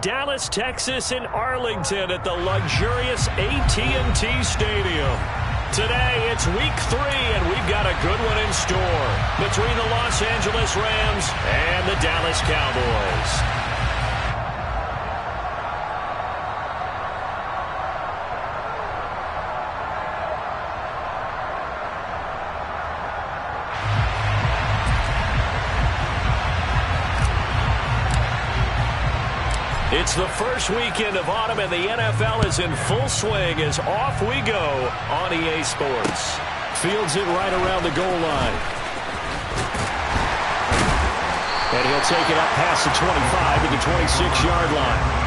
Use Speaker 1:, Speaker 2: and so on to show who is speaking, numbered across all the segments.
Speaker 1: Dallas, Texas in Arlington at the luxurious AT&T Stadium. Today, it's week 3, and we've got a good one in store between the Los Angeles Rams and the Dallas Cowboys. It's the first weekend of autumn, and the NFL is in full swing as off we go on EA Sports. Fields it right around the goal line. And he'll take it up past the 25 to the 26-yard line.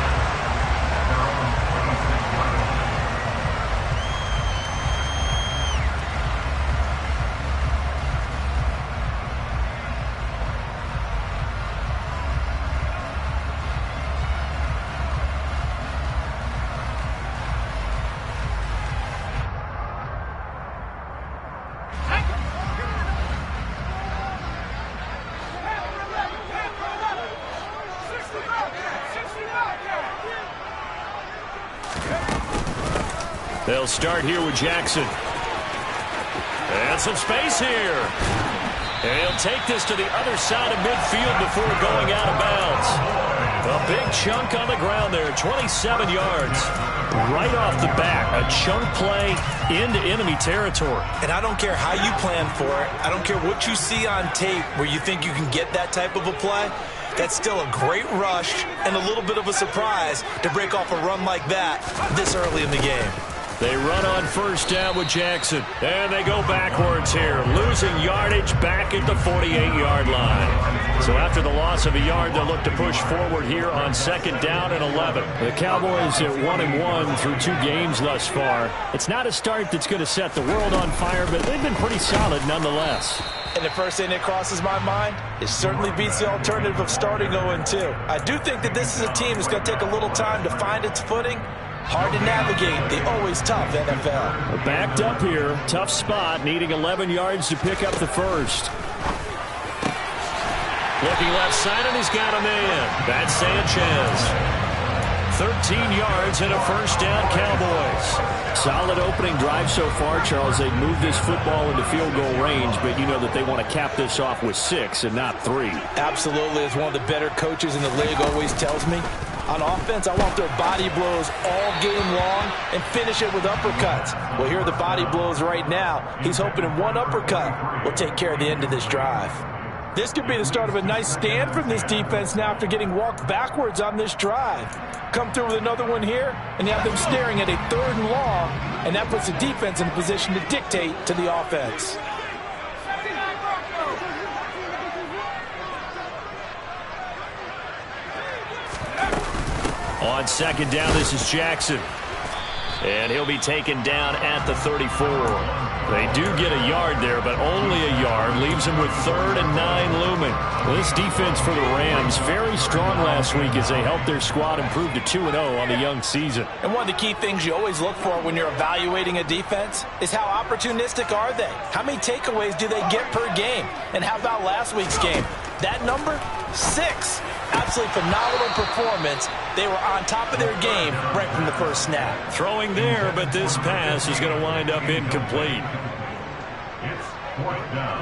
Speaker 1: They'll start here with Jackson. And some space here. And he'll take this to the other side of midfield before going out of bounds. A big chunk on the ground there, 27 yards. Right off the bat, a chunk play into enemy territory.
Speaker 2: And I don't care how you plan for it. I don't care what you see on tape where you think you can get that type of a play. That's still a great rush and a little bit of a surprise to break off a run like that this early in the game.
Speaker 1: They run on first down with Jackson. And they go backwards here, losing yardage back at the 48-yard line. So after the loss of a yard, they'll look to push forward here on second down and 11. The Cowboys at 1-1 through 2 games thus far. It's not a start that's going to set the world on fire, but they've been pretty solid nonetheless.
Speaker 2: And the first thing that crosses my mind, it certainly beats the alternative of starting 0-2. I do think that this is a team that's going to take a little time to find its footing. Hard to navigate the always tough NFL.
Speaker 1: We're backed up here. Tough spot, needing 11 yards to pick up the first. Looking left side, and he's got a man. That's Sanchez. 13 yards and a first down, Cowboys. Solid opening drive so far, Charles. They've moved this football into field goal range, but you know that they want to cap this off with 6 and not 3.
Speaker 2: Absolutely. As one of the better coaches in the league always tells me, on offense, I want their body blows all game long and finish it with uppercuts. Well, here are the body blows right now. He's hoping in one uppercut will take care of the end of this drive. This could be the start of a nice stand from this defense now after getting walked backwards on this drive. Come through with another one here, and you have them staring at a 3rd and long, and that puts the defense in a position to dictate to the offense.
Speaker 1: On second down, this is Jackson. And he'll be taken down at the 34. They do get a yard there, but only a yard. Leaves him with 3rd and 9 looming. This defense for the Rams, very strong last week as they helped their squad improve to 2-0 on the young season.
Speaker 2: And one of the key things you always look for when you're evaluating a defense is how opportunistic are they? How many takeaways do they get per game? And how about last week's game? That number? 6. Absolutely phenomenal performance. They were on top of their game right from the first snap.
Speaker 1: Throwing there, but this pass is going to wind up incomplete.
Speaker 3: It's 4th down.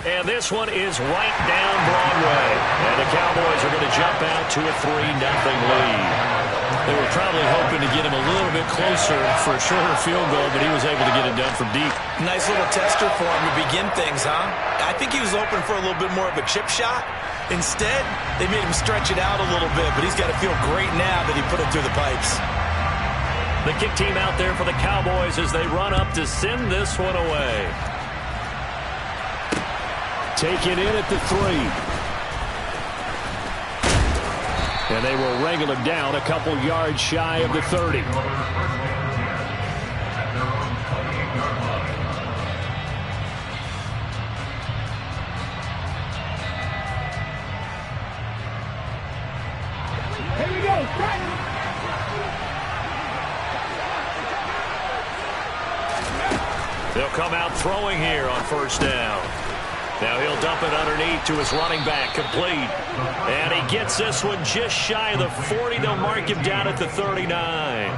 Speaker 1: And this one is right down Broadway. And the Cowboys are going to jump out to a 3-0 lead. They were probably hoping to get him a little bit closer for a shorter field goal, but he was able to get it done from deep.
Speaker 2: Nice little tester for him to begin things, huh? I think he was hoping for a little bit more of a chip shot. Instead, they made him stretch it out a little bit, but he's got to feel great now that he put it through the pipes.
Speaker 1: The kick team out there for the Cowboys as they run up to send this one away. Take it in at the 3. And they will wrangle him down a couple yards shy of the 30.
Speaker 4: Here we go.
Speaker 1: They'll come out throwing here on first down. Now he'll dump it underneath to his running back, complete. And he gets this one just shy of the 40. They'll mark him down at the 39.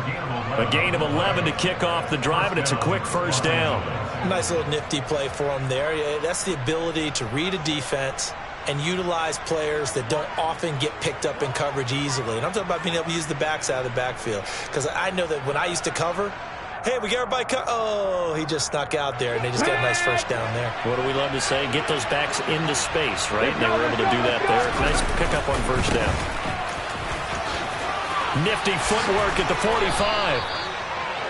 Speaker 1: A gain of 11 to kick off the drive, and it's a quick first down.
Speaker 2: Nice little nifty play for him there. That's the ability to read a defense and utilize players that don't often get picked up in coverage easily. And I'm talking about being able to use the backside of the backfield. Because I know that when I used to cover, hey, we got everybody oh, he just snuck out there, and they just got a nice first down there.
Speaker 1: What do we love to say? Get those backs into space, right? And they were able to do that there. Nice pickup on first down. Nifty footwork at the 45.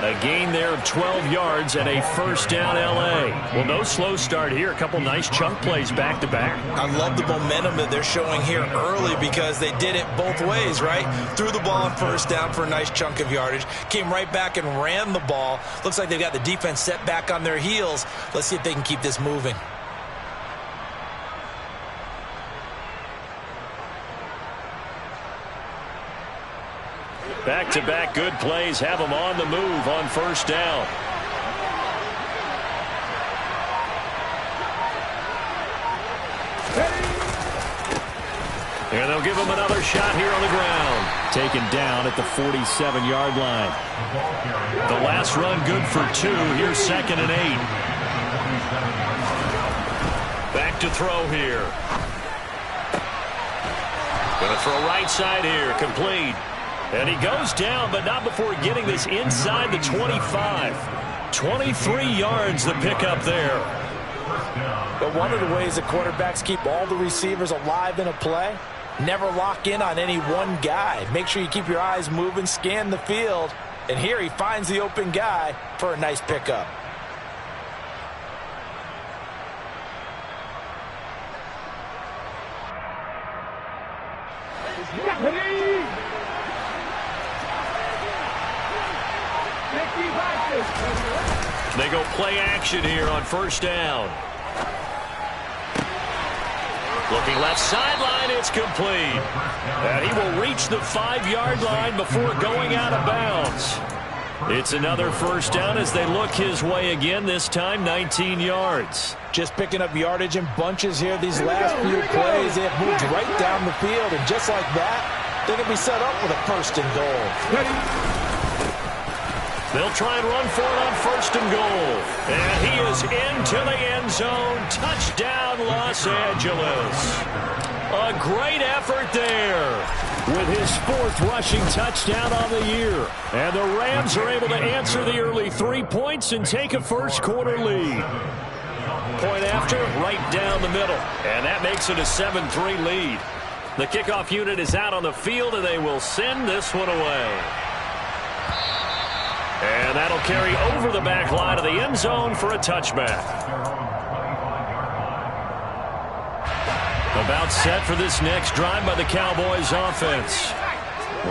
Speaker 1: A gain there of 12 yards and a first down L.A. Well, no slow start here. A couple nice chunk plays back-to-back.
Speaker 2: I love the momentum that they're showing here early because they did it both ways, right? Threw the ball on first down for a nice chunk of yardage. Came right back and ran the ball. Looks like they've got the defense set back on their heels. Let's see if they can keep this moving.
Speaker 1: Back-to-back good plays have them on the move on first down. And they'll give him another shot here on the ground. Taken down at the 47-yard line. The last run good for 2. Here's 2nd and 8. Back to throw here. Going to throw right side here. Complete. And he goes down, but not before getting this inside the 25. 23 yards the pickup there.
Speaker 2: But one of the ways the quarterbacks keep all the receivers alive in a play, never lock in on any one guy. Make sure you keep your eyes moving, scan the field. And here he finds the open guy for a nice pickup.
Speaker 1: They go play action here on first down. Looking left sideline, it's complete. And he will reach the 5-yard line before going out of bounds. It's another first down as they look his way again, this time 19 yards.
Speaker 2: Just picking up yardage in bunches here these last few plays. They have moved right down the field, and just like that, they're going to be set up with a first and goal.
Speaker 1: They'll try and run for it on first and goal. And he is into the end zone. Touchdown, Los Angeles. A great effort there with his 4th rushing touchdown on the year. And the Rams are able to answer the early 3 points and take a first-quarter lead. Point after, right down the middle. And that makes it a 7-3 lead. The kickoff unit is out on the field, and they will send this one away. And that'll carry over the back line of the end zone for a touchback. About set for this next drive by the Cowboys offense.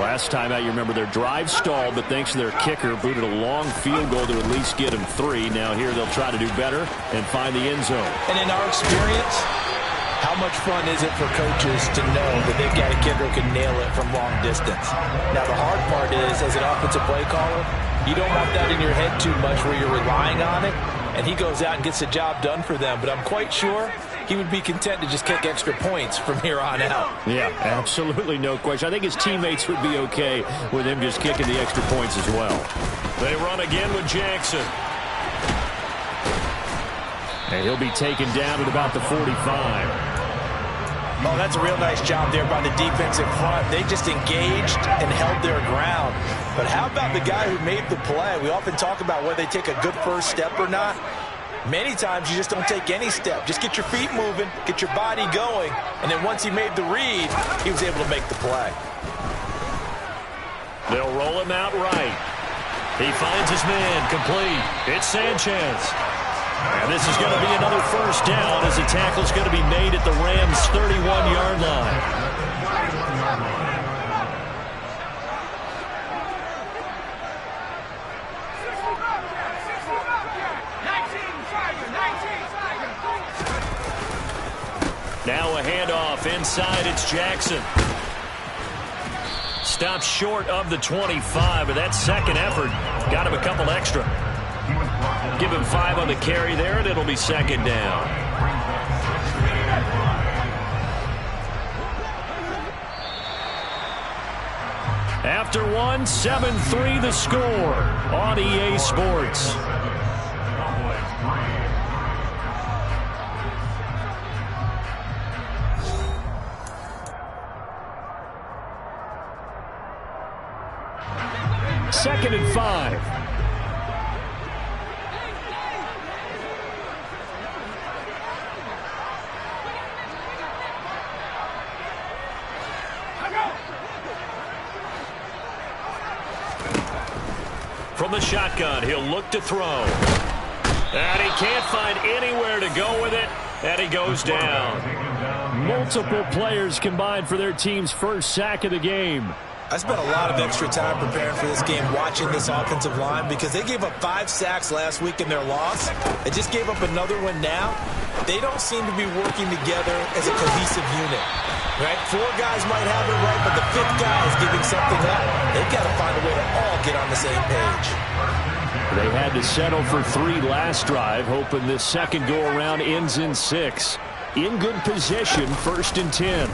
Speaker 1: Last time out, you remember their drive stalled, but thanks to their kicker, booted a long field goal to at least get them 3. Now here they'll try to do better and find the end zone.
Speaker 2: And in our experience, how much fun is it for coaches to know that they've got a kicker who can nail it from long distance? Now, the hard part is, as an offensive play caller, you don't want that in your head too much where you're relying on it, and he goes out and gets the job done for them. But I'm quite sure he would be content to just kick extra points from here on out.
Speaker 1: Yeah, absolutely no question. I think his teammates would be okay with him just kicking the extra points as well. They run again with Jackson. And he'll be taken down at about the 45.
Speaker 2: Oh, that's a real nice job there by the defense in front. They just engaged and held their ground. But how about the guy who made the play? We often talk about whether they take a good first step or not. Many times you just don't take any step. Just get your feet moving, get your body going, and then once he made the read, he was able to make the play.
Speaker 1: They'll roll him out right. He finds his man, complete. It's Sanchez. And this is going to be another first down as the tackle's going to be made at the Rams' 31-yard line. Now a handoff inside. It's Jackson. Stops short of the 25, but that second effort got him a couple extra. Give him 5 on the carry there, and it'll be second down. After one, 7-3 the score on EA Sports. Second and 5. From the shotgun, he'll look to throw. And he can't find anywhere to go with it, and he goes down. Multiple players combined for their team's first sack of the game.
Speaker 2: I spent a lot of extra time preparing for this game, watching this offensive line, because they gave up 5 sacks last week in their loss. They just gave up another one now. They don't seem to be working together as a cohesive unit. Right? 4 guys might have it right, but the 5th guy is giving something up. They've got to find a way to all get on the same page.
Speaker 1: They had to settle for 3 last drive, hoping this second go-around ends in 6. In good position, 1st and 10.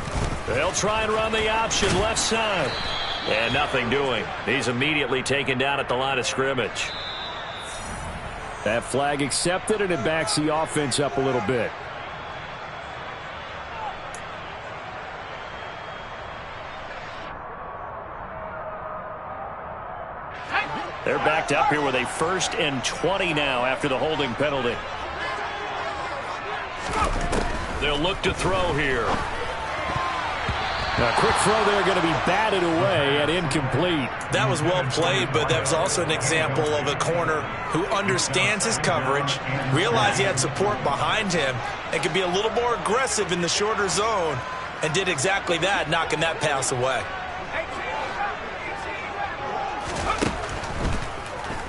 Speaker 1: They'll try and run the option left side. And nothing doing. He's immediately taken down at the line of scrimmage. That flag accepted, and it backs the offense up a little bit. They're backed up here with a 1st and 20 now after the holding penalty. They'll look to throw here. A quick throw there, going to be batted away and incomplete.
Speaker 2: That was well played, but that was also an example of a corner who understands his coverage, realized he had support behind him, and could be a little more aggressive in the shorter zone, and did exactly that, knocking that pass away.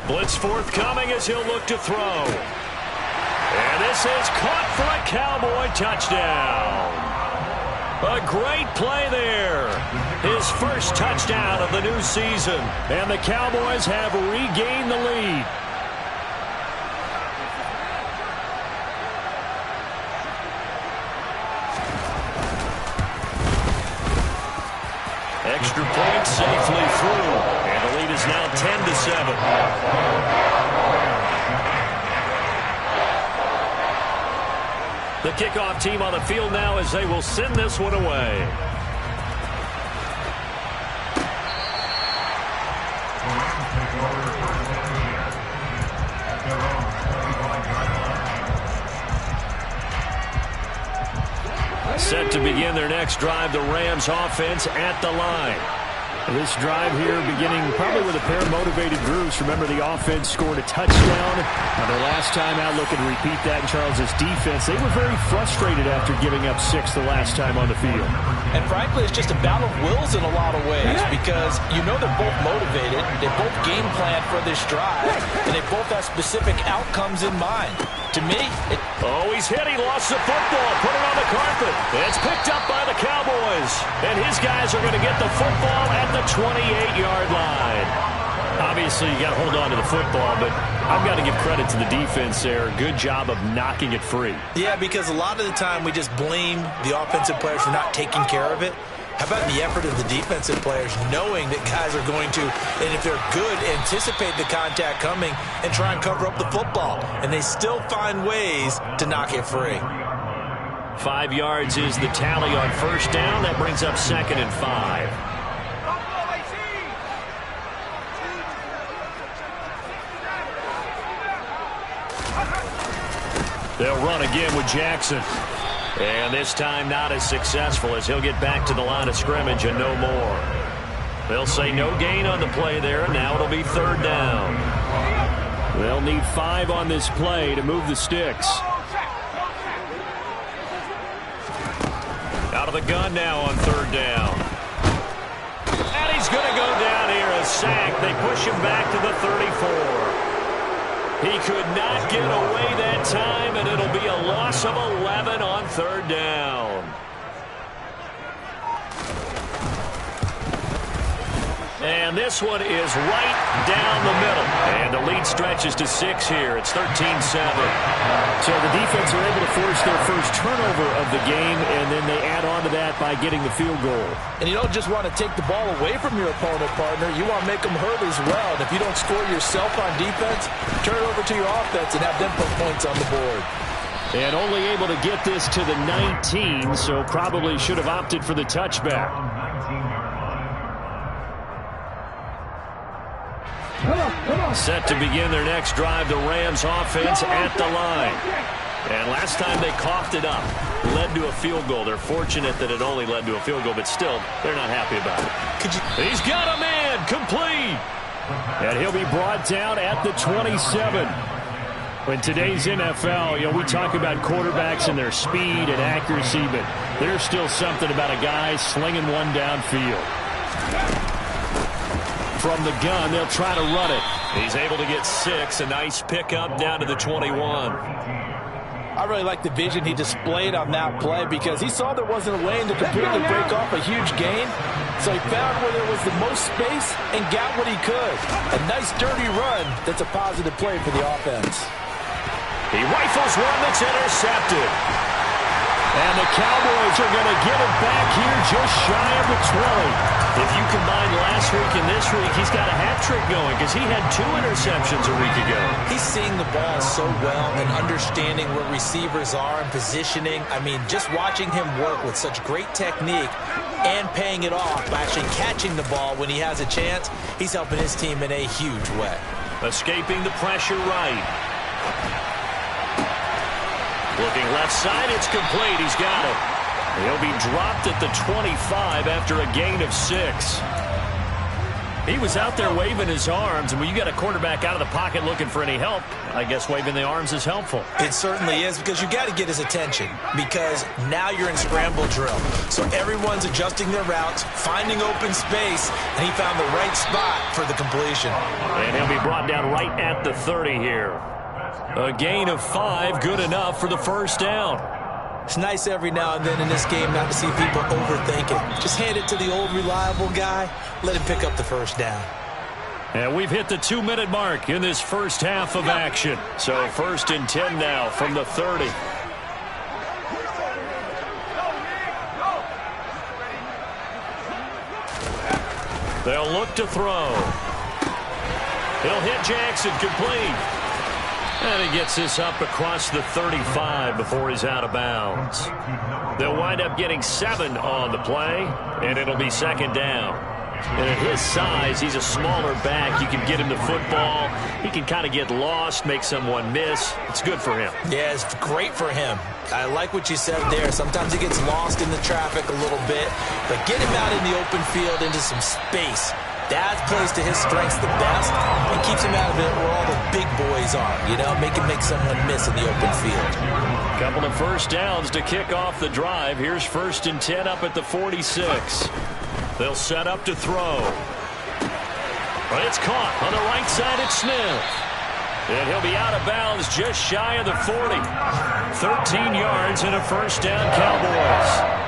Speaker 1: Blitz forthcoming as he'll look to throw. And this is caught for a Cowboy touchdown. A great play there. His first touchdown of the new season. And the Cowboys have regained the lead. Extra point safely through. And the lead is now 10-7. The kickoff team on the field now as they will send this one away. Set to begin their next drive, the Rams offense at the line. This drive here beginning probably with a pair of motivated groups. Remember, the offense scored a touchdown. Their last time out, looking to repeat that in Charles' defense. They were very frustrated after giving up 6 the last time on the field.
Speaker 2: And frankly, it's just a battle of wills in a lot of ways, because you know they're both motivated. They both game plan for this drive, and they both have specific outcomes in mind. To me,
Speaker 1: he's hit. He lost the football. Put it on the carpet. It's picked up by the Cowboys. And his guys are going to get the football at the 28-yard line. Obviously, you got to hold on to the football, but I've got to give credit to the defense there. Good job of knocking it free.
Speaker 2: Yeah, because a lot of the time we just blame the offensive players for not taking care of it. How about the effort of the defensive players knowing that guys are going to, and if they're good, anticipate the contact coming and try and cover up the football. And they still find ways to knock it free.
Speaker 1: 5 yards is the tally on first down. That brings up 2nd and 5. They'll run again with Jackson. And this time not as successful, as he'll get back to the line of scrimmage and no more. They'll say no gain on the play there, and now it'll be 3rd down. They'll need 5 on this play to move the sticks. Out of the gun now on 3rd down. And he's going to go down here, a sack. They push him back to the 34. He could not get away that time, and it'll be a loss of 11 on 3rd down. And this one is right down the middle. And the lead stretches to 6 here. It's 13-7.
Speaker 4: So the defense are able to force their first turnover of the game, and then they add on to that by getting the field goal.
Speaker 2: And you don't just want to take the ball away from your opponent, partner. You want to make them hurt as well. And if you don't score yourself on defense, turn it over to your offense and have them put points on the board.
Speaker 4: And only able to get this to the 19, so probably should have opted for the touchback.
Speaker 1: Set to begin their next drive, the Rams offense at the line. And last time they coughed it up, led to a field goal. They're fortunate that it only led to a field goal, but still, they're not happy about it. He's got a man, complete.
Speaker 4: And he'll be brought down at the 27. In today's NFL, we talk about quarterbacks and their speed and accuracy, but there's still something about a guy slinging one downfield. From the gun, they'll try to run it.
Speaker 1: He's able to get 6. A nice pickup down to the 21.
Speaker 2: I really like the vision he displayed on that play because he saw there wasn't a lane to completely break off a huge gain. So he found where there was the most space and got what he could. A nice dirty run that's a positive play for the offense.
Speaker 1: He rifles one that's intercepted.
Speaker 4: And the Cowboys are going to get it back here just shy of the 20.
Speaker 1: If you combine last week and this week, he's got a hat trick going because he had 2 interceptions a week ago.
Speaker 2: He's seeing the ball so well and understanding where receivers are and positioning. I mean, just watching him work with such great technique and paying it off by actually catching the ball when he has a chance, he's helping his team in a huge way.
Speaker 1: Escaping the pressure right. Looking left side, it's complete. He's got it. He'll be dropped at the 25 after a gain of 6. He was out there waving his arms, and when you got a quarterback out of the pocket looking for any help, I guess waving the arms is helpful.
Speaker 2: It certainly is because you got to get his attention because now you're in scramble drill. So everyone's adjusting their routes, finding open space, and he found the right spot for the completion.
Speaker 1: And he'll be brought down right at the 30 here. A gain of 5, good enough for the first down.
Speaker 2: It's nice every now and then in this game not to see people overthink it. Just hand it to the old reliable guy. Let him pick up the first down.
Speaker 1: And we've hit the 2-minute mark in this first half of action. So 1st and 10 now from the 30. They'll look to throw. He'll hit Jackson, complete. And he gets this up across the 35 before he's out of bounds. They'll wind up getting 7 on the play, and it'll be 2nd down. And at his size, he's a smaller back. You can get him the football. He can kind of get lost, make someone miss. It's good for him.
Speaker 2: Yeah, it's great for him. I like what you said there. Sometimes he gets lost in the traffic a little bit, but get him out in the open field into some space. That plays to his strengths the best and keeps him out of it where all the big boys are, make someone miss in the open field.
Speaker 1: Couple of first downs to kick off the drive. Here's 1st and 10 up at the 46. They'll set up to throw. But it's caught on the right side at Smith. And he'll be out of bounds just shy of the 40. 13 yards and a first down, Cowboys.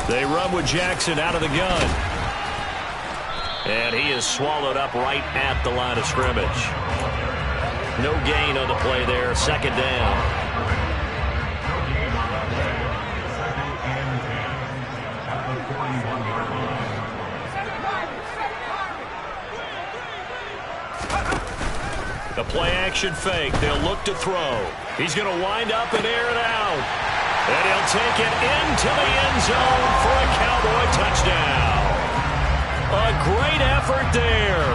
Speaker 1: They run with Jackson out of the gun. And he is swallowed up right at the line of scrimmage. No gain on the play there. 2nd down. The play action fake. They'll look to throw. He's going to wind up and air it out. And he'll take it into the end zone for a Cowboy touchdown. A great effort there.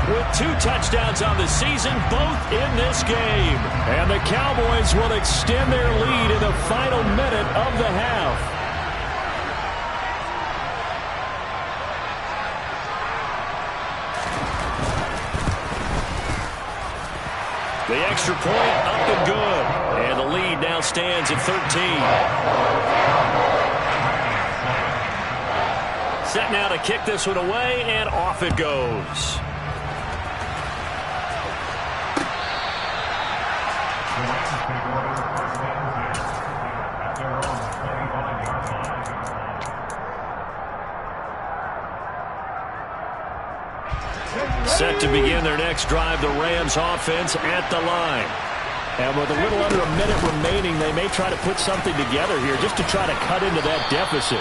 Speaker 1: With 2 touchdowns on the season, both in this game.
Speaker 4: And the Cowboys will extend their lead in the final minute of the half.
Speaker 1: The extra point up and good. And the lead now stands at 13. Set now to kick this one away, and off it goes. to begin their next drive, the Rams offense at the line.
Speaker 4: And with a little under a minute remaining, they may try to put something together here just to try to cut into that deficit.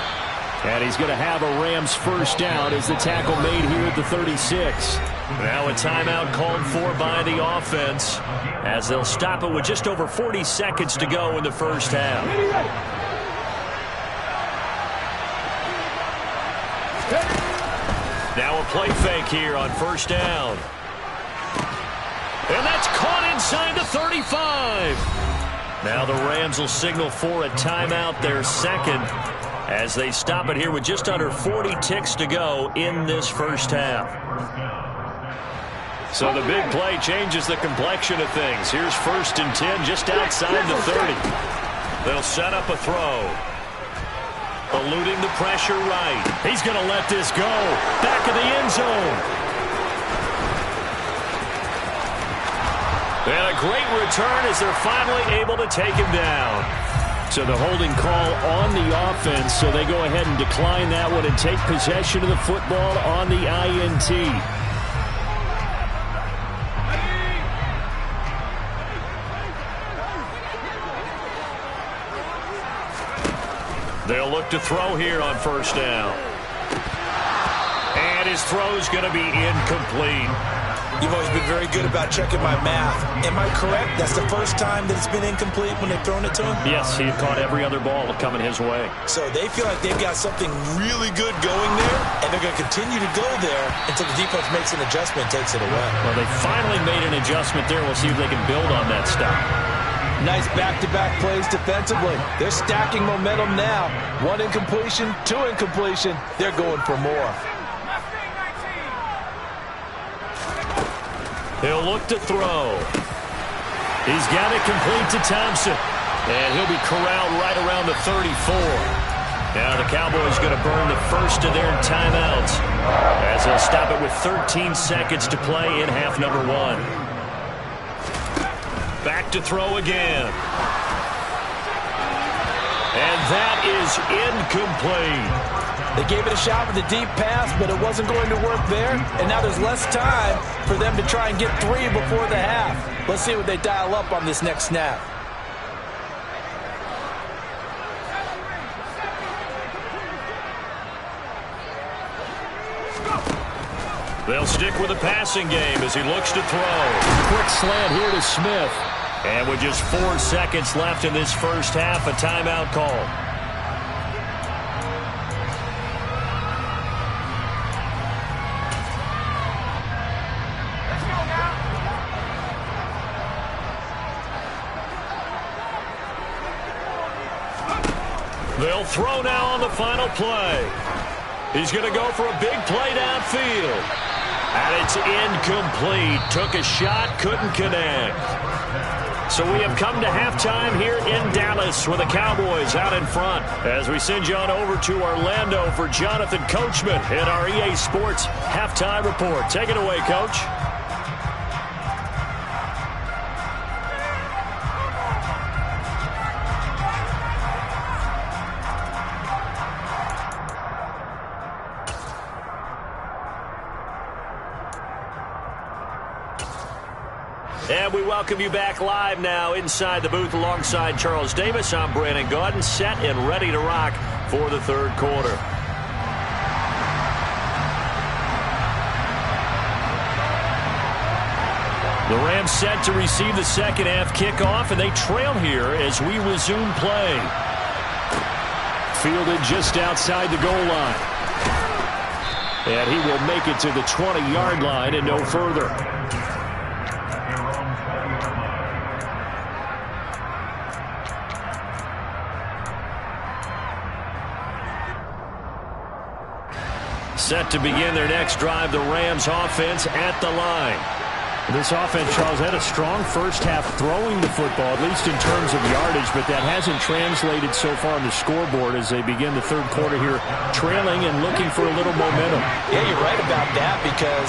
Speaker 4: And he's going to have a Rams first down as the tackle made here at the 36.
Speaker 1: Now a timeout called for by the offense as they'll stop it with just over 40 seconds to go in the first half. Now a play fake here on first down. And that's caught inside the 35. Now the Rams will signal for a timeout, their second, as they stop it here with just under 40 ticks to go in this first half. So the big play changes the complexion of things. Here's 1st and 10 just outside the 30. They'll set up a throw. Eluding the pressure right.
Speaker 4: He's going to let this go. Back of the end zone.
Speaker 1: And a great return as they're finally able to take him down.
Speaker 4: So the holding call on the offense, so they go ahead and decline that one and take possession of the football on the INT.
Speaker 1: They'll look to throw here on first down. And his throw's going to be incomplete.
Speaker 2: You've always been very good about checking my math. Am I correct? That's the first time that it's been incomplete when they've thrown it to him?
Speaker 4: Yes, he had caught every other ball coming his way.
Speaker 2: So they feel like they've got something really good going there, and they're going to continue to go there until the defense makes an adjustment and takes it away.
Speaker 4: Well, they finally made an adjustment there. We'll see if they can build on that stuff.
Speaker 2: Nice back-to-back plays defensively. They're stacking momentum now. 1 incompletion, 2 incompletion. They're going for more.
Speaker 1: He'll look to throw. He's got it complete to Thompson. And he'll be corralled right around the 34. Now the Cowboys going to burn the first of their timeouts as they'll stop it with 13 seconds to play in half number 1. Back to throw again. And that is incomplete.
Speaker 2: They gave it a shot with a deep pass, but it wasn't going to work there. And now there's less time for them to try and get 3 before the half. Let's see what they dial up on this next snap.
Speaker 1: They'll stick with the passing game as he looks to throw.
Speaker 4: Quick slant here to Smith.
Speaker 1: And with just 4 seconds left in this first half, a timeout call. They'll throw now on the final play. He's going to go for a big play downfield. And it's incomplete. Took a shot, couldn't connect. So we have come to halftime here in Dallas with the Cowboys out in front. As we send you on over to Orlando for Jonathan Coachman in our EA Sports Halftime Report. Take it away, Coach. And we welcome you back live now inside the booth alongside Charles Davis. I'm Brandon Gaudin, set and ready to rock for the third quarter. The Rams set to receive the second half kickoff, and they trail here as we resume play.
Speaker 4: Fielded just outside the goal line. And he will make it to the 20-yard line and no further. Set to begin their next drive, the Rams offense at the line. This offense, Charles, had a strong first half throwing the football, at least in terms of yardage, but that hasn't translated so far on the scoreboard as they begin the third quarter here, trailing and looking for a little momentum.
Speaker 2: Yeah, you're right about that because,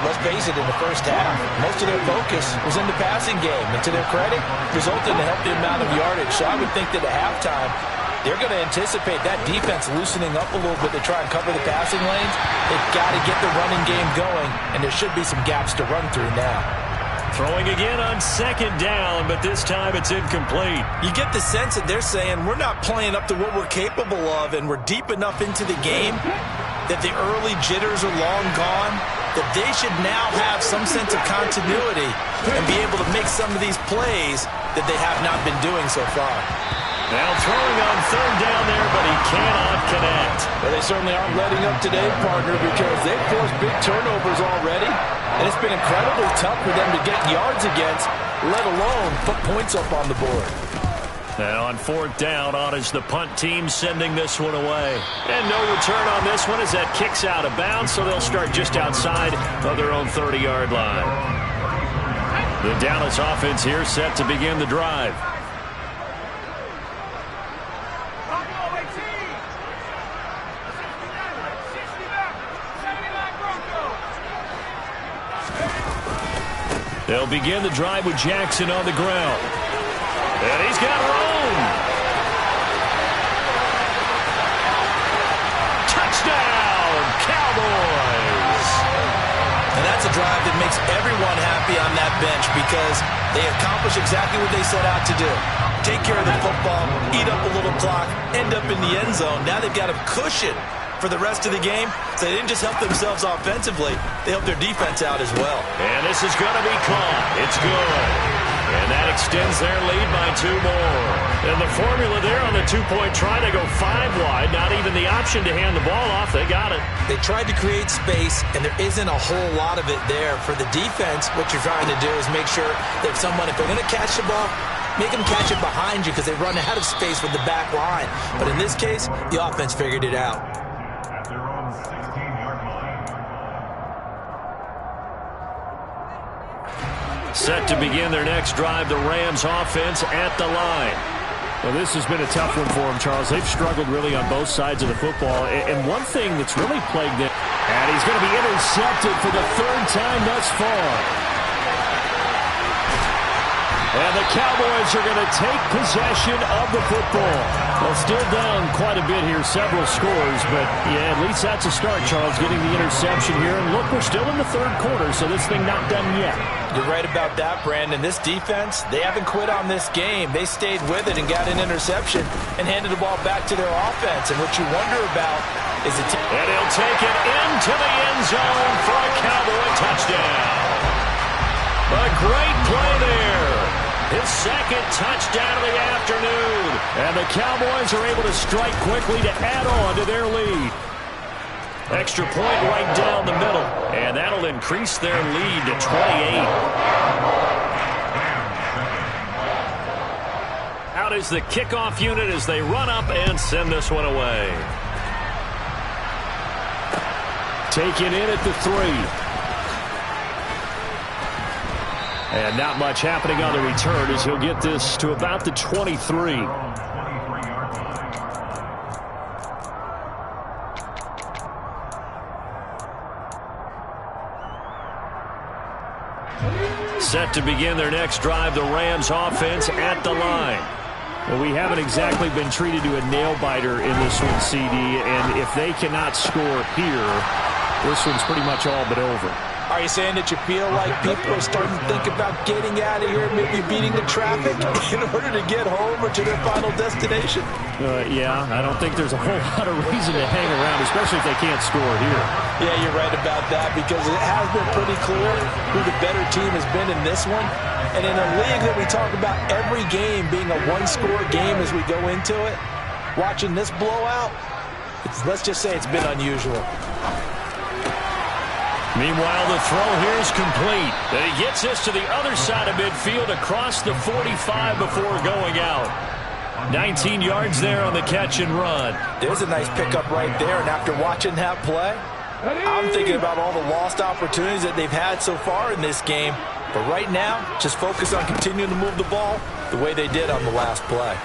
Speaker 2: let's face it, in the first half, most of their focus was in the passing game. And to their credit, resulted in a healthy amount of yardage. So I would think that at halftime, they're going to anticipate that defense loosening up a little bit to try and cover the passing lanes. They've got to get the running game going, and there should be some gaps to run through now.
Speaker 1: Throwing again on second down, but this time it's incomplete.
Speaker 2: You get the sense that they're saying we're not playing up to what we're capable of, and we're deep enough into the game that the early jitters are long gone, that they should now have some sense of continuity and be able to make some of these plays that they have not been doing so far.
Speaker 1: Now throwing on third down there, but he cannot connect.
Speaker 2: Well, they certainly aren't letting up today, partner, because they've forced big turnovers already, and it's been incredibly tough for them to get yards against, let alone put points up on the board.
Speaker 1: Now on fourth down, on is the punt team sending this one away. And no return on this one as that kicks out of bounds, so they'll start just outside of their own 30-yard line. The Dallas offense here set to begin the drive. They'll begin the drive with Jackson on the ground. And he's got room. Touchdown, Cowboys.
Speaker 2: And that's a drive that makes everyone happy on that bench because they accomplish exactly what they set out to do. Take care of the football, eat up a little clock, end up in the end zone. Now they've got a cushion for the rest of the game, so they didn't just help themselves offensively, they helped their defense out as well.
Speaker 1: And this is going to be caught. It's good. And that extends their lead by 2 more. And the formula there on the two-point try to go 5 wide, not even the option to hand the ball off. They got it.
Speaker 2: They tried to create space, and there isn't a whole lot of it there. For the defense, what you're trying to do is make sure that someone, if they're going to catch the ball, make them catch it behind you because they run out of space with the back line. But in this case, the offense figured it out.
Speaker 1: Set to begin their next drive, the Rams offense at the line.
Speaker 4: Well, this has been a tough one for them, Charles. They've struggled really on both sides of the football. And one thing that's really plagued them, and he's going to be intercepted for the 3rd time thus far. And the Cowboys are going to take possession of the football. Well, still down quite a bit here, several scores, but yeah, at least that's a start, Charles, getting the interception here. And look, we're still in the 3rd quarter, so this thing not done yet.
Speaker 2: You're right about that, Brandon. This defense, they haven't quit on this game. They stayed with it and got an interception and handed the ball back to their offense. And what you wonder about is the
Speaker 1: and he'll take it into the end zone for a Cowboy touchdown. A great play there. His 2nd touchdown of the afternoon. And the Cowboys are able to strike quickly to add on to their lead. Extra point right down the middle. And that'll increase their lead to 28. Out is the kickoff unit as they run up and send this one away.
Speaker 4: Taken in at the 3. And not much happening on the return as he'll get this to about the 23.
Speaker 1: Set to begin their next drive, the Rams offense at the line.
Speaker 4: Well, we haven't exactly been treated to a nail-biter in this one, CD, and if they cannot score here, this one's pretty much all but over.
Speaker 2: Are you saying that you feel like people are starting to think about getting out of here, maybe beating the traffic in order to get home or to their final destination?
Speaker 4: Yeah, I don't think there's a whole lot of reason to hang around, especially if they can't score here.
Speaker 2: Yeah, you're right about that because it has been pretty clear who the better team has been in this one. And in a league that we talk about every game being a one-score game as we go into it, watching this blowout, let's just say it's been unusual.
Speaker 1: Meanwhile, the throw here is complete. And he gets this to the other side of midfield across the 45 before going out. 19 yards there on the catch and run.
Speaker 2: There's a nice pickup right there, and after watching that play, I'm thinking about all the lost opportunities that they've had so far in this game. But right now, just focus on continuing to move the ball the way they did on the last play.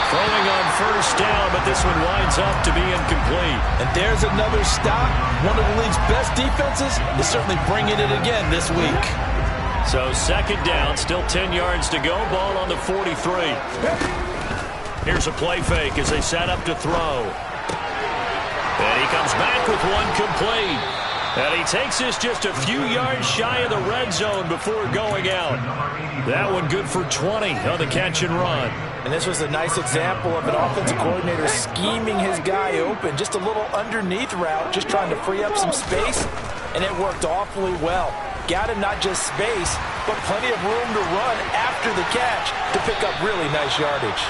Speaker 1: Throwing on first down, but this one winds up to be incomplete.
Speaker 2: And there's another stop. One of the league's best defenses is certainly bringing it again this week.
Speaker 1: So 2nd down, still 10 yards to go. Ball on the 43. Here's a play fake as they set up to throw. And he comes back with one complete. And he takes this just a few yards shy of the red zone before going out. That one good for 20 on the catch and run.
Speaker 2: And this was a nice example of an offensive coordinator scheming his guy open. Just a little underneath route, just trying to free up some space. And it worked awfully well. Got him not just space, but plenty of room to run after the catch to pick up really nice yardage.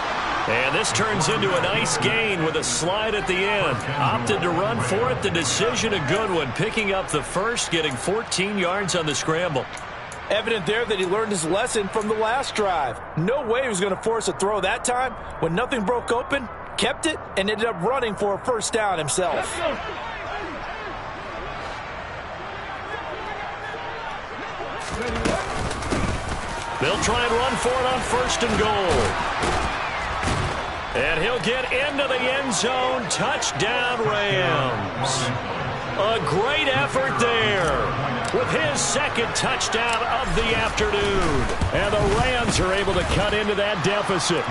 Speaker 1: And this turns into a nice gain with a slide at the end. Opted to run for it. The decision a good one. Picking up the first, getting 14 yards on the scramble.
Speaker 2: Evident there that he learned his lesson from the last drive. No way he was going to force a throw that time. When nothing broke open, kept it, and ended up running for a first down himself.
Speaker 1: They'll try and run for it on first and goal. And he'll get into the end zone. Touchdown, Rams. A great effort there with his second touchdown of the afternoon. And the Rams are able to cut into that deficit.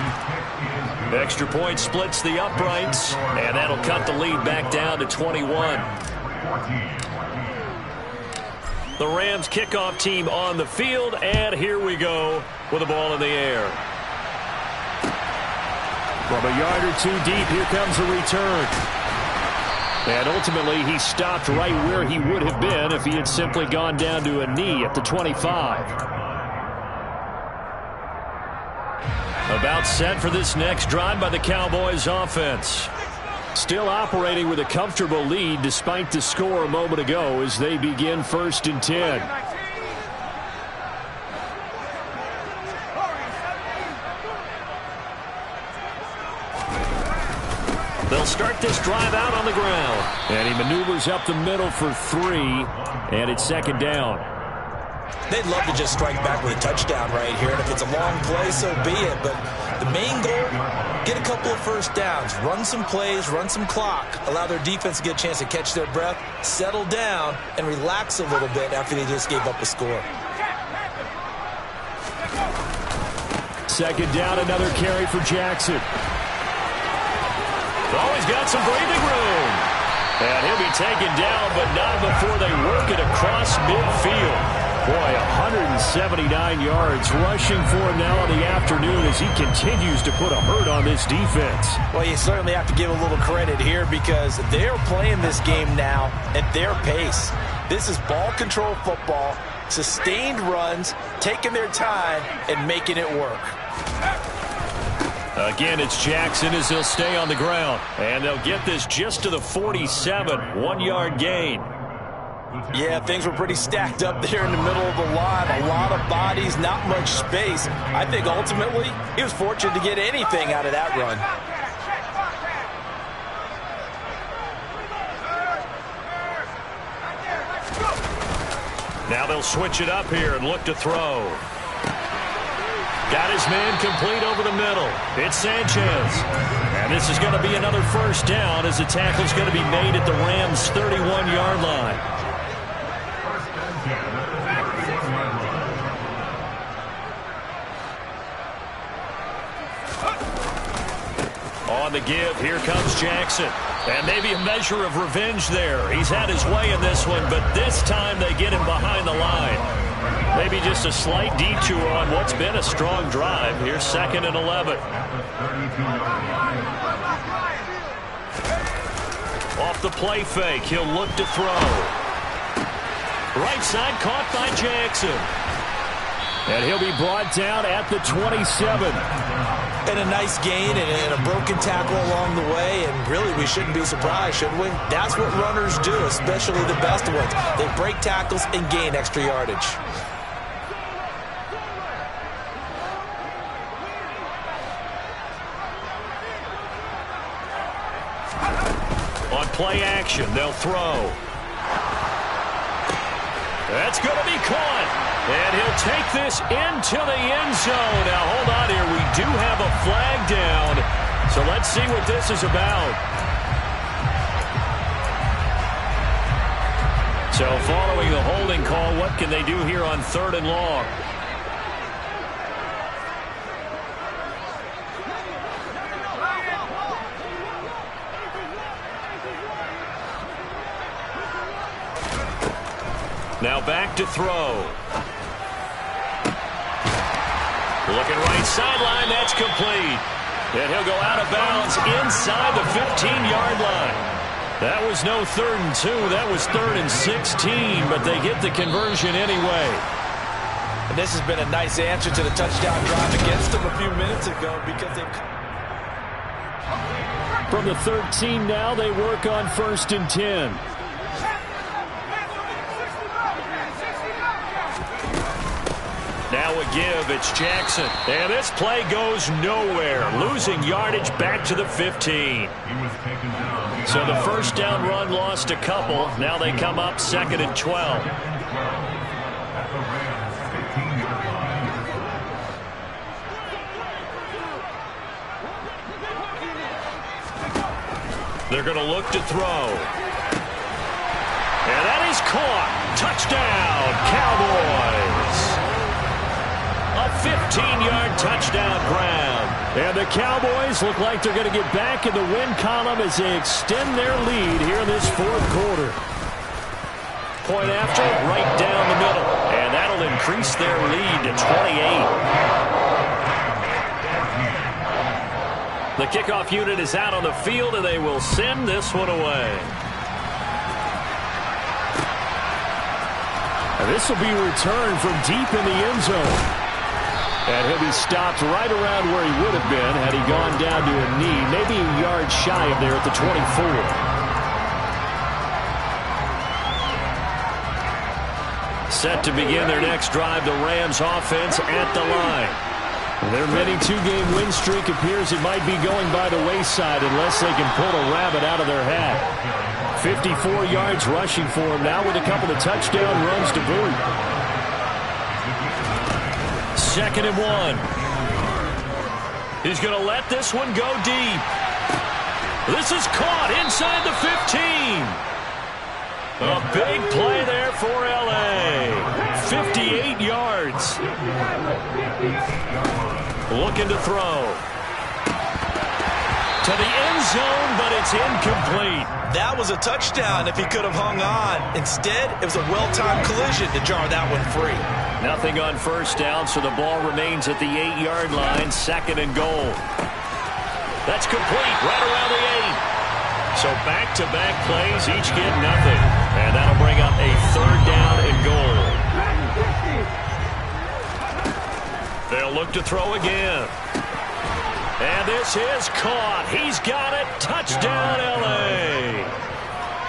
Speaker 1: Extra point splits the uprights, and that'll cut the lead back down to 21. The Rams kickoff team on the field, and here we go with the ball in the air. From a yard or two deep, here comes a return. And ultimately, he stopped right where he would have been if he had simply gone down to a knee at the 25. About set for this next drive by the Cowboys offense. Still operating with a comfortable lead despite the score a moment ago as they begin 1st and 10. They'll start this drive out on the ground. And he maneuvers up the middle for 3, and it's 2nd down.
Speaker 2: They'd love to just strike back with a touchdown right here, and if it's a long play, so be it. But the main goal, get a couple of first downs, run some plays, run some clock, allow their defense to get a chance to catch their breath, settle down, and relax a little bit after they just gave up a score.
Speaker 4: 2nd down, another carry for Jackson.
Speaker 1: Oh, he's got some breathing room. And he'll be taken down, but not before they work it across midfield. Boy, 179 yards rushing for him now in the afternoon as he continues to put a hurt on this defense.
Speaker 2: Well, you certainly have to give a little credit here because they're playing this game now at their pace. This is ball control football, sustained runs, taking their time, and making it work.
Speaker 1: Again, it's Jackson as he'll stay on the ground. And they'll get this just to the 47, 1-yard gain.
Speaker 2: Yeah, things were pretty stacked up there in the middle of the line. A lot of bodies, not much space. I think ultimately he was fortunate to get anything out of that run.
Speaker 1: Now they'll switch it up here and look to throw. Got his man complete over the middle. It's Sanchez. And this is going to be another first down as the tackle's going to be made at the Rams' 31-yard line. On the give, here comes Jackson. And maybe a measure of revenge there. He's had his way in this one, but this time they get him behind the line. Maybe just a slight detour on what's been a strong drive. Here's 2nd and 11. Off the play fake, he'll look to throw. Right side caught by Jackson.
Speaker 4: And he'll be brought down at the 27.
Speaker 2: And a nice gain and a broken tackle along the way. And really, we shouldn't be surprised, should we? That's what runners do, especially the best ones. They break tackles and gain extra yardage.
Speaker 1: On play action, they'll throw. That's going to be caught. And he'll take this into the end zone. Now, hold on here. We do have a flag down. So let's see what this is about. So following the holding call, what can they do here on 3rd and long? Now back to throw. Looking right sideline. That's complete. And he'll go out of bounds inside the 15-yard line. That was no 3rd and 2. That was 3rd and 16, but they get the conversion anyway.
Speaker 2: And this has been a nice answer to the touchdown drive against them a few minutes ago because they...
Speaker 4: From the 13 now, they work on 1st and 10.
Speaker 1: Now a give. It's Jackson. And this play goes nowhere. Losing yardage back to the 15. So the first down run lost a couple. Now they come up 2nd and 12. They're going to look to throw. And that is caught. Touchdown, Cowboys. A 15-yard touchdown grab. And the Cowboys look like they're going to get back in the win column as they extend their lead here in this 4th quarter. Point after, right down the middle. And that'll increase their lead to 28. The kickoff unit is out on the field, and they will send this one away. And this will be returned from deep in the end zone. And he'll be stopped right around where he would have been had he gone down to a knee, maybe a yard shy of there at the 24. Set to begin their next drive, the Rams offense at the line. Their mini 2-game win streak appears it might be going by the wayside unless they can pull a rabbit out of their hat. 54 yards rushing for him now with a couple of touchdown runs to boot. 2nd and 1. He's going to let this one go deep. This is caught inside the 15. A big play there for L.A. 58 yards. Looking to throw. To the end zone, but it's incomplete.
Speaker 2: That was a touchdown if he could have hung on. Instead, it was a well-timed collision to jar that one free.
Speaker 1: Nothing on first down, so the ball remains at the 8-yard line, 2nd and goal. That's complete right around the 8. So back-to-back plays, each get nothing. And that'll bring up a 3rd down and goal. They'll look to throw again. And this is caught. He's got it. Touchdown, L.A.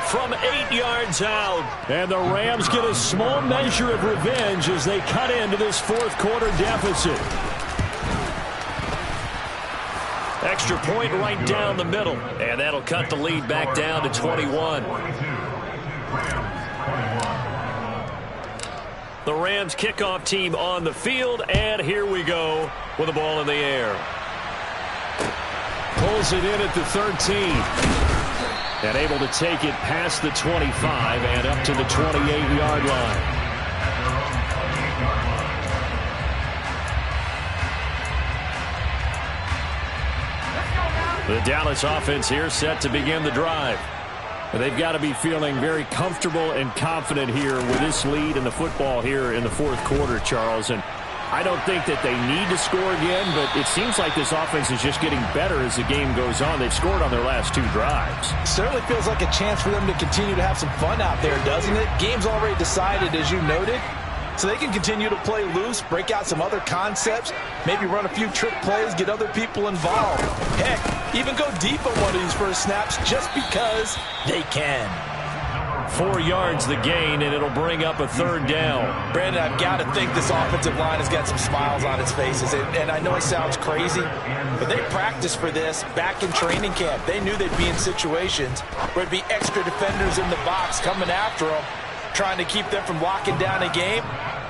Speaker 1: From 8 yards out. And the Rams get a small measure of revenge as they cut into this 4th quarter deficit. Extra point right down the middle. And that'll cut the lead back down to 21. The Rams kickoff team on the field. And here we go with the ball in the air. Pulls it in at the 13. And able to take it past the 25 and up to the 28-yard line. The Dallas offense here set to begin the drive. They've got to be feeling very comfortable and confident here with this lead in the football here in the 4th quarter, Charles. And I don't think that they need to score again, but it seems like this offense is just getting better as the game goes on. They've scored on their last 2 drives.
Speaker 2: It certainly feels like a chance for them to continue to have some fun out there, doesn't it? Game's already decided, as you noted. So they can continue to play loose, break out some other concepts, maybe run a few trick plays, get other people involved. Heck, even go deep on one of these first snaps just because they can.
Speaker 1: 4 yards the gain, and it'll bring up a 3rd down.
Speaker 2: Brandon, I've got to think this offensive line has got some smiles on its faces. And I know it sounds crazy, but they practiced for this back in training camp. They knew they'd be in situations where it'd be extra defenders in the box coming after them, trying to keep them from locking down a game.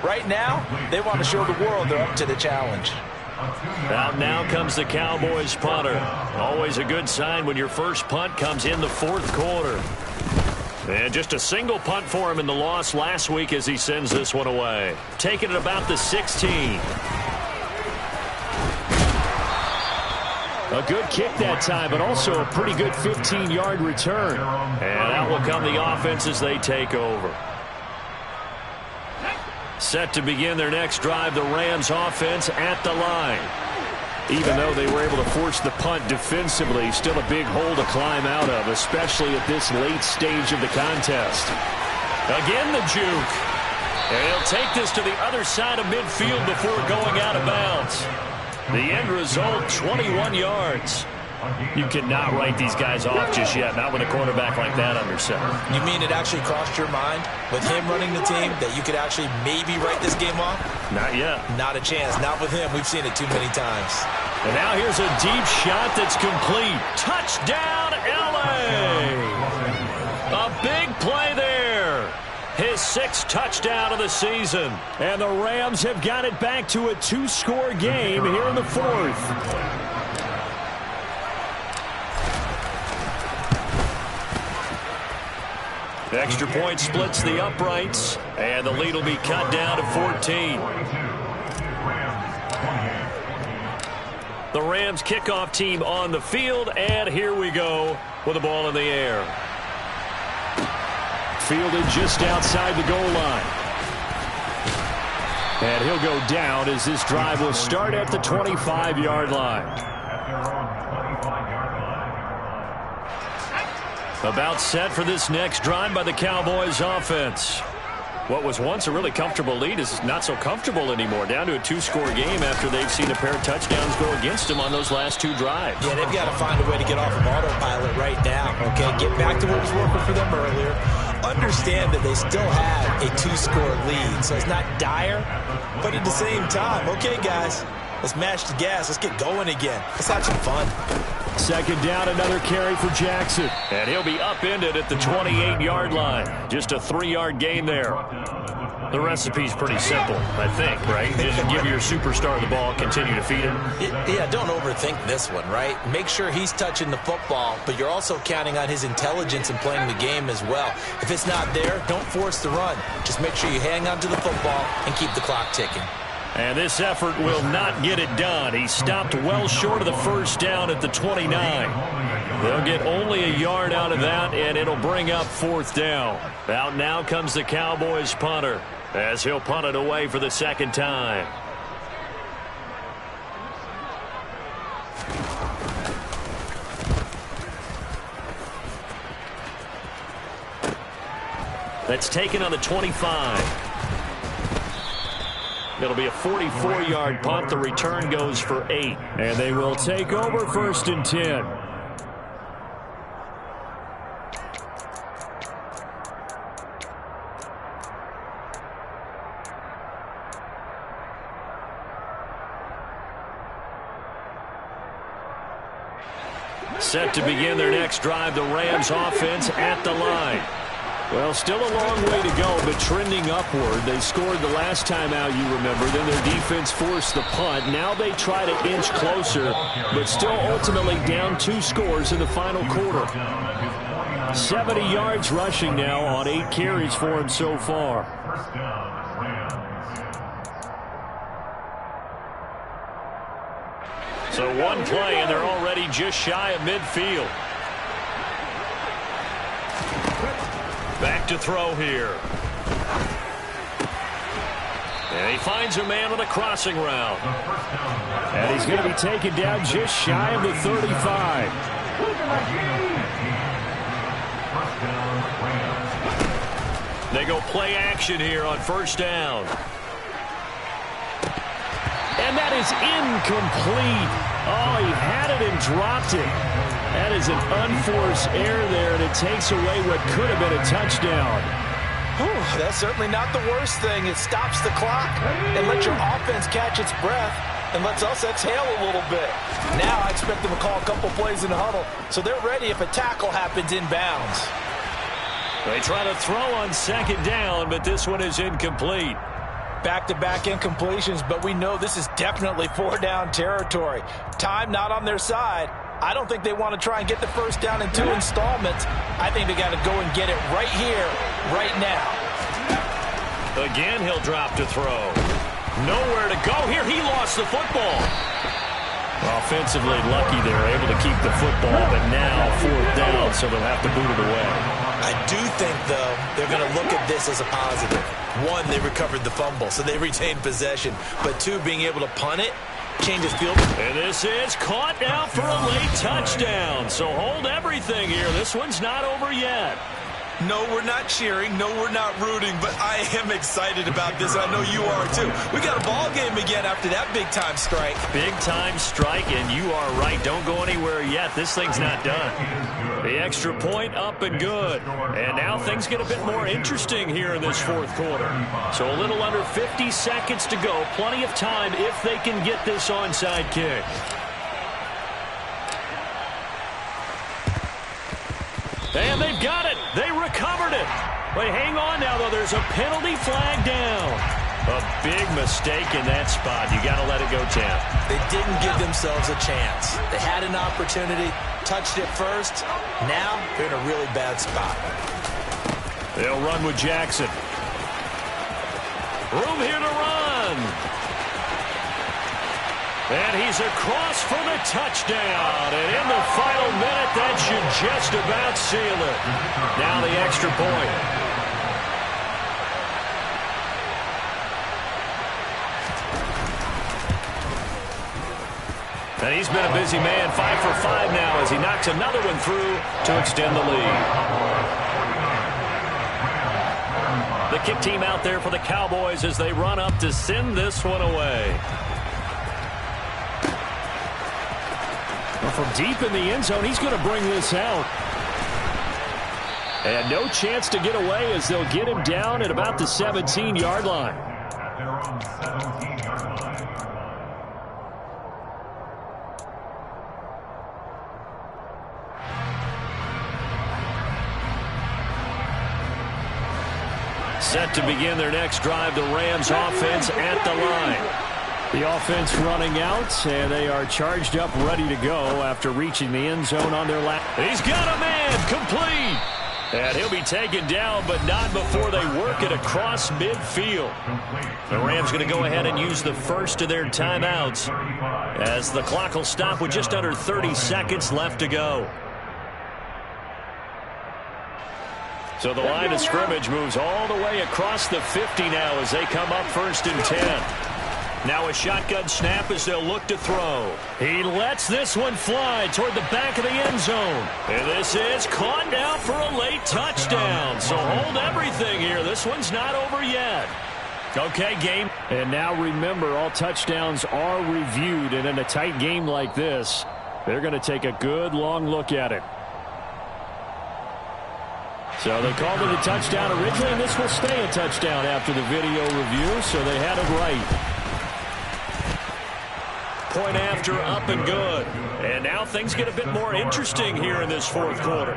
Speaker 2: Right now, they want to show the world they're up to the challenge.
Speaker 1: Out now comes the Cowboys punter. Always a good sign when your first punt comes in the 4th quarter. And just a single punt for him in the loss last week as he sends this one away. Taking it about the 16. A good kick that time, but also a pretty good 15-yard return. And out will come the offense as they take over. Set to begin their next drive, the Rams offense at the line. Even though they were able to force the punt defensively, still a big hole to climb out of, especially at this late stage of the contest. Again, the juke. And he'll take this to the other side of midfield before going out of bounds. The end result, 21 yards. You cannot write these guys off just yet, not with a quarterback like that under center.
Speaker 2: You mean it actually crossed your mind with him running the team that you could actually maybe write this game off?
Speaker 1: Not yet.
Speaker 2: Not a chance. Not with him. We've seen it too many times.
Speaker 1: And now here's a deep shot that's complete. Touchdown, L.A. A big play there. His 6th touchdown of the season.
Speaker 4: And the Rams have got it back to a 2-score game here in the 4th.
Speaker 1: Extra point splits the uprights, and the lead will be cut down to 14. The Rams kickoff team on the field, and here we go with the ball in the air.
Speaker 4: Fielded just outside the goal line. And he'll go down as this drive will start at the 25-yard line. About set for this next drive by the Cowboys offense. What was once a really comfortable lead is not so comfortable anymore. Down to a 2-score game after they've seen a pair of touchdowns go against them on those last 2 drives.
Speaker 2: Yeah, they've got to find a way to get off of autopilot right now, okay? Get back to what was working for them earlier. Understand that they still have a 2-score lead, so it's not dire, but at the same time, okay, guys, let's mash the gas. Let's get going again. Let's have some fun.
Speaker 4: Second down, another carry for Jackson.
Speaker 1: And he'll be upended at the 28-yard line. Just a 3-yard gain there. The recipe's pretty simple, I think, right? Just give your superstar the ball, continue to feed him.
Speaker 2: Yeah, don't overthink this one, right? Make sure he's touching the football, but you're also counting on his intelligence in playing the game as well. If it's not there, don't force the run. Just make sure you hang on to the football and keep the clock ticking.
Speaker 1: And this effort will not get it done. He stopped well short of the first down at the 29. They'll get only a yard out of that, and it'll bring up 4th down. Out now comes the Cowboys punter, as he'll punt it away for the 2nd time. That's taken on the 25. It'll be a 44-yard punt. The return goes for 8.
Speaker 4: And they will take over 1st and 10.
Speaker 1: Set to begin their next drive, the Rams offense at the line.
Speaker 4: Well, still a long way to go, but trending upward. They scored the last time out, you remember. Then their defense forced the punt. Now they try to inch closer, but still ultimately down 2 scores in the final quarter. 70 yards rushing now on 8 carries for him so far.
Speaker 1: So one play, and they're already just shy of midfield. Back to throw here. And he finds a man on a crossing route.
Speaker 4: And he's going to be taken down just shy of the 35.
Speaker 1: They go play action here on 1st down.
Speaker 4: And that is incomplete. Oh, he had it and dropped it. That is an unforced error there, and it takes away what could have been a touchdown.
Speaker 2: Whew, that's certainly not the worst thing. It stops the clock and lets your offense catch its breath and lets us exhale a little bit. Now I expect them to call a couple plays in the huddle, so they're ready if a tackle happens inbounds.
Speaker 1: They try to throw on 2nd down, but this one is incomplete.
Speaker 2: Back-to-back incompletions, but we know this is definitely 4-down territory. Time not on their side. I don't think they want to try and get the 1st down in 2 installments. I think they got to go and get it right here, right now.
Speaker 1: Again, he'll drop to throw. Nowhere to go here. He lost the football.
Speaker 4: Offensively lucky they're able to keep the football, but now 4th down, so they'll have to boot it away.
Speaker 2: I do think, though, they're going to look at this as a positive. 1, they recovered the fumble, so they retained possession. But 2, being able to punt it, changes field.
Speaker 1: And this is caught now for a late touchdown. So hold everything here. This one's not over yet.
Speaker 2: No, we're not cheering. No, we're not rooting. But I am excited about this. I know you are, too. We got a ball game again after that big-time strike.
Speaker 1: Big-time strike, and you are right. Don't go anywhere yet. This thing's not done. The extra point up and good. And now things get a bit more interesting here in this 4th quarter. So a little under 50 seconds to go. Plenty of time if they can get this onside kick. And they've got it. They recovered it. Wait, hang on now, though. There's a penalty flag down. A big mistake in that spot. You got to let it go, Tam.
Speaker 2: They didn't give themselves a chance. They had an opportunity, touched it first. Now they're in a really bad spot.
Speaker 1: They'll run with Jackson. Room here to run. And he's across for the touchdown. And in the final minute, that should just about seal it. Now the extra point. And he's been a busy man, 5 for 5 now as he knocks another one through to extend the lead. The kick team out there for the Cowboys as they run up to send this one away.
Speaker 4: From deep in the end zone, he's going to bring this out. And no chance to get away as they'll get him down at about the 17-yard line.
Speaker 3: They're on the 17-yard line.
Speaker 1: Set to begin their next drive, the Rams offense at the line.
Speaker 4: The offense running out, and they are charged up, ready to go after reaching the end zone on their lap.
Speaker 1: He's got a man, complete. And he'll be taken down, but not before they work it across midfield. The Rams going to go ahead and use the first of their timeouts as the clock will stop with just under 30 seconds left to go. So the line of scrimmage moves all the way across the 50 now as they come up 1st and 10. Now a shotgun snap as they'll look to throw. He lets this one fly toward the back of the end zone. And this is caught now for a late touchdown. So hold everything here. This one's not over yet. Okay, game.
Speaker 4: And now remember, all touchdowns are reviewed. And in a tight game like this, they're going to take a good long look at it. So they called it a touchdown originally, and this will stay a touchdown after the video review. So they had it right.
Speaker 1: Point after, up and good. And now things get a bit more interesting here in this 4th quarter.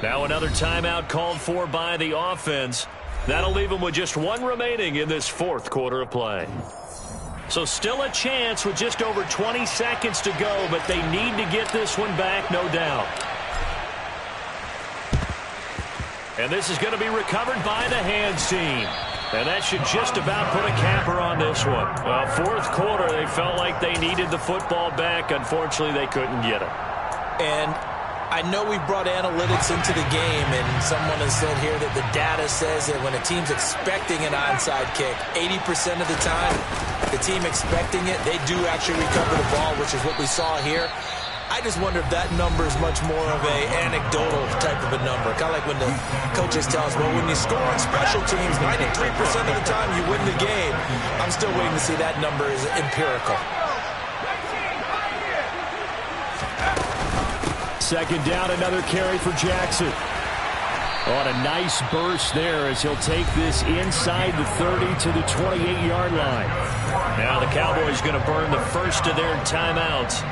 Speaker 1: Now another timeout called for by the offense. That'll leave them with just one remaining in this 4th quarter of play. So still a chance with just over 20 seconds to go, but they need to get this one back, no doubt. And this is going to be recovered by the hands team. And that should just about put a capper on this one. Well, 4th quarter, they felt like they needed the football back. Unfortunately, they couldn't get it.
Speaker 2: And I know we brought analytics into the game, and someone has said here that the data says that when a team's expecting an onside kick, 80% of the time, the team expecting it, they do actually recover the ball, which is what we saw here. I just wonder if that number is much more of a anecdotal type of a number. Kind of like when the coaches tell us, well, when you score on special teams, 93% of the time you win the game. I'm still waiting to see that number is empirical.
Speaker 4: 2nd down, another carry for Jackson. On a nice burst there as he'll take this inside the 30 to the 28-yard line.
Speaker 1: Now the Cowboys going to burn the first of their timeouts.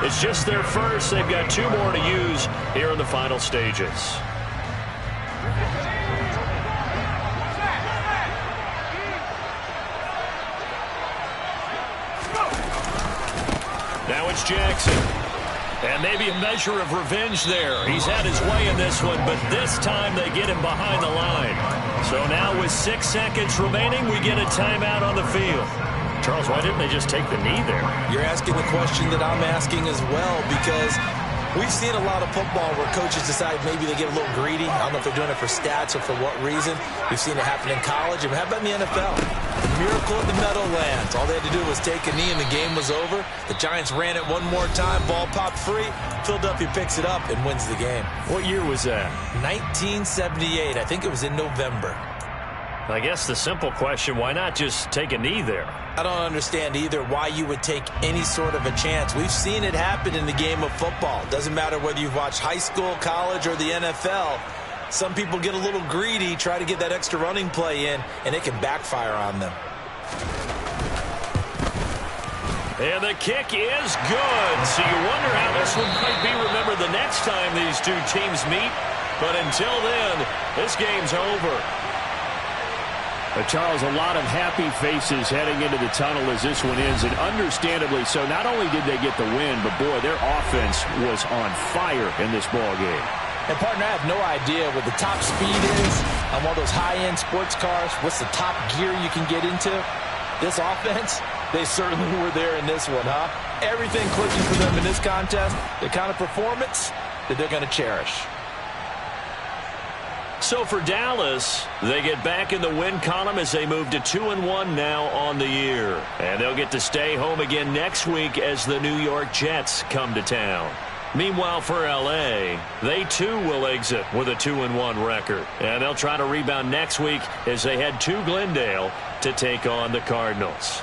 Speaker 1: It's just their first. They've got 2 more to use here in the final stages. Now it's Jackson. And maybe a measure of revenge there. He's had his way in this one, but this time they get him behind the line. So now with 6 seconds remaining, we get a timeout on the field. Charles, why didn't they just take the knee there?
Speaker 2: You're asking the question that I'm asking as well, because we've seen a lot of football where coaches decide maybe they get a little greedy. I don't know if they're doing it for stats or for what reason. We've seen it happen in college. And how about in the NFL? Miracle at the Meadowlands. All they had to do was take a knee and the game was over. The Giants ran it one more time. Ball popped free. Philadelphia picks it up and wins the game.
Speaker 1: What year was that?
Speaker 2: 1978. I think it was in November.
Speaker 1: I guess the simple question, why not just take a knee there?
Speaker 2: I don't understand either why you would take any sort of a chance. We've seen it happen in the game of football. It doesn't matter whether you've watched high school, college, or the NFL. Some people get a little greedy, try to get that extra running play in, and it can backfire on them.
Speaker 1: And the kick is good. So you wonder how this one might be remembered the next time these two teams meet. But until then, this game's over.
Speaker 4: Charles, a lot of happy faces heading into the tunnel as this one ends, and understandably so. Not only did they get the win, but boy, their offense was on fire in this ball game.
Speaker 2: And partner, I have no idea what the top speed is on one of those high-end sports cars. What's the top gear you can get into? This offense, they certainly were there in this one, huh? Everything clicking for them in this contest, the kind of performance that they're going to cherish.
Speaker 1: So for Dallas, they get back in the win column as they move to 2-1 now on the year. And they'll get to stay home again next week as the New York Jets come to town. Meanwhile, for L.A., they too will exit with a 2-1 record. And they'll try to rebound next week as they head to Glendale to take on the Cardinals.